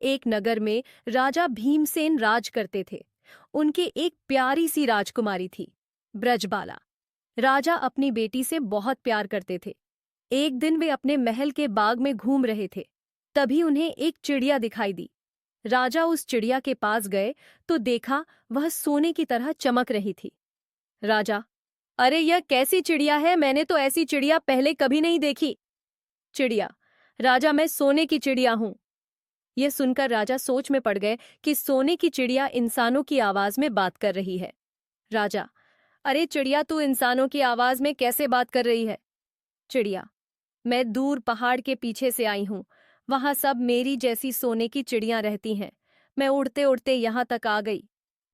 एक नगर में राजा भीमसेन राज करते थे। उनके एक प्यारी सी राजकुमारी थी, ब्रजबाला। राजा अपनी बेटी से बहुत प्यार करते थे। एक दिन वे अपने महल के बाग में घूम रहे थे। तभी उन्हें एक चिड़िया दिखाई दी। राजा उस चिड़िया के पास गए तो देखा वह सोने की तरह चमक रही थी। राजा, अरे यह कैसी चिड़िया है? मैंने तो ऐसी चिड़िया पहले कभी नहीं देखी। चिड़िया, राजा मैं सोने की चिड़िया हूं। यह सुनकर राजा सोच में पड़ गए कि सोने की चिड़िया इंसानों की आवाज में बात कर रही है। राजा, अरे चिड़िया तू इंसानों की आवाज में कैसे बात कर रही है? चिड़िया, मैं दूर पहाड़ के पीछे से आई हूं। वहां सब मेरी जैसी सोने की चिड़ियां रहती हैं। मैं उड़ते उड़ते यहां तक आ गई।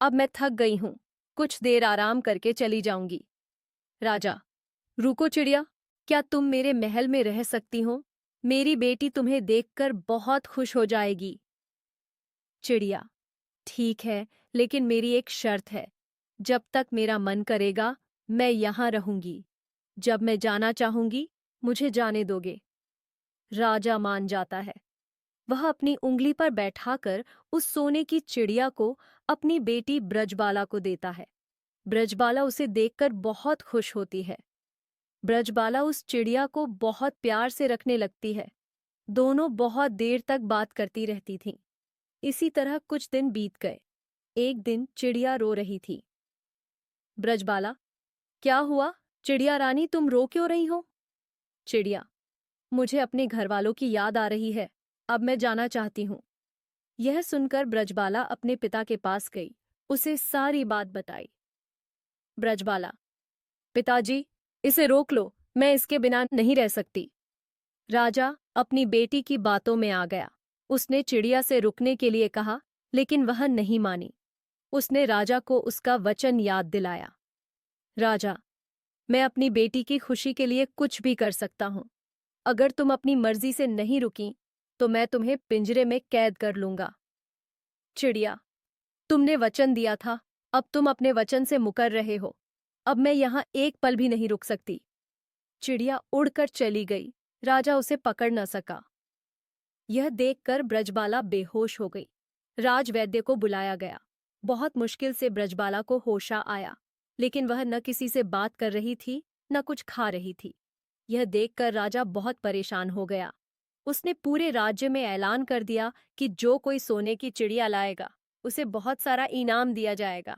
अब मैं थक गई हूं। कुछ देर आराम करके चली जाऊंगी। राजा, रुको चिड़िया, क्या तुम मेरे महल में रह सकती हो? मेरी बेटी तुम्हें देखकर बहुत खुश हो जाएगी। चिड़िया, ठीक है, लेकिन मेरी एक शर्त है। जब तक मेरा मन करेगा मैं यहां रहूंगी। जब मैं जाना चाहूंगी मुझे जाने दोगे। राजा मान जाता है। वह अपनी उंगली पर बैठाकर उस सोने की चिड़िया को अपनी बेटी ब्रजबाला को देता है। ब्रजबाला उसे देखकर बहुत खुश होती है। ब्रजबाला उस चिड़िया को बहुत प्यार से रखने लगती है। दोनों बहुत देर तक बात करती रहती थीं। इसी तरह कुछ दिन बीत गए। एक दिन चिड़िया रो रही थी। ब्रजबाला, क्या हुआ? चिड़िया रानी तुम रो क्यों रही हो? चिड़िया, मुझे अपने घरवालों की याद आ रही है। अब मैं जाना चाहती हूँ। यह सुनकर ब्रजबाला अपने पिता के पास गई। उसे सारी बात बताई। ब्रजबाला, पिताजी, इसे रोक लो, मैं इसके बिना नहीं रह सकती। राजा अपनी बेटी की बातों में आ गया। उसने चिड़िया से रुकने के लिए कहा, लेकिन वह नहीं मानी। उसने राजा को उसका वचन याद दिलाया। राजा, मैं अपनी बेटी की खुशी के लिए कुछ भी कर सकता हूं। अगर तुम अपनी मर्जी से नहीं रुकी तो मैं तुम्हें पिंजरे में कैद कर लूंगा। चिड़िया, तुमने वचन दिया था, अब तुम अपने वचन से मुकर रहे हो। अब मैं यहां एक पल भी नहीं रुक सकती। चिड़िया उड़कर चली गई। राजा उसे पकड़ न सका। यह देखकर ब्रजबाला बेहोश हो गई। राजवैद्य को बुलाया गया। बहुत मुश्किल से ब्रजबाला को होशा आया, लेकिन वह न किसी से बात कर रही थी न कुछ खा रही थी। यह देखकर राजा बहुत परेशान हो गया। उसने पूरे राज्य में ऐलान कर दिया कि जो कोई सोने की चिड़िया लाएगा उसे बहुत सारा इनाम दिया जाएगा।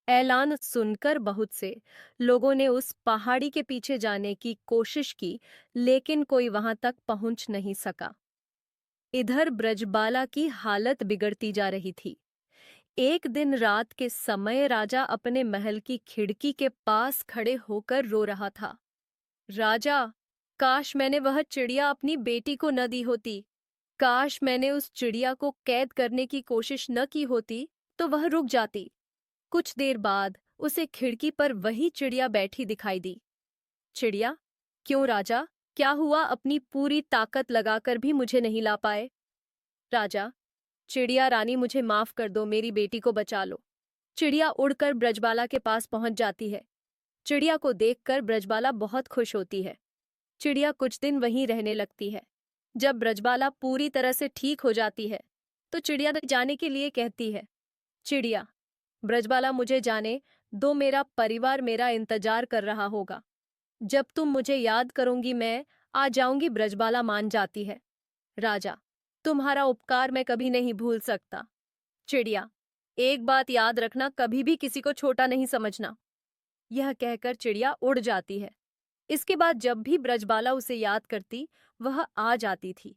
ऐलान सुनकर बहुत से लोगों ने उस पहाड़ी के पीछे जाने की कोशिश की, लेकिन कोई वहां तक पहुंच नहीं सका। इधर ब्रजबाला की हालत बिगड़ती जा रही थी। एक दिन रात के समय राजा अपने महल की खिड़की के पास खड़े होकर रो रहा था। राजा, काश मैंने वह चिड़िया अपनी बेटी को न दी होती। काश मैंने उस चिड़िया को कैद करने की कोशिश न की होती तो वह रुक जाती। कुछ देर बाद उसे खिड़की पर वही चिड़िया बैठी दिखाई दी। चिड़िया, क्यों राजा, क्या हुआ? अपनी पूरी ताकत लगाकर भी मुझे नहीं ला पाए। राजा, चिड़िया रानी मुझे माफ कर दो, मेरी बेटी को बचा लो। चिड़िया उड़कर ब्रजबाला के पास पहुंच जाती है। चिड़िया को देखकर ब्रजबाला बहुत खुश होती है। चिड़िया कुछ दिन वहीं रहने लगती है। जब ब्रजबाला पूरी तरह से ठीक हो जाती है तो चिड़िया जाने के लिए कहती है। चिड़िया, ब्रजबाला मुझे जाने दो, मेरा परिवार मेरा इंतजार कर रहा होगा। जब तुम मुझे याद करोगी मैं आ जाऊंगी। ब्रजबाला मान जाती है। राजा, तुम्हारा उपकार मैं कभी नहीं भूल सकता। चिड़िया, एक बात याद रखना, कभी भी किसी को छोटा नहीं समझना। यह कहकर चिड़िया उड़ जाती है। इसके बाद जब भी ब्रजबाला उसे याद करती वह आ जाती थी।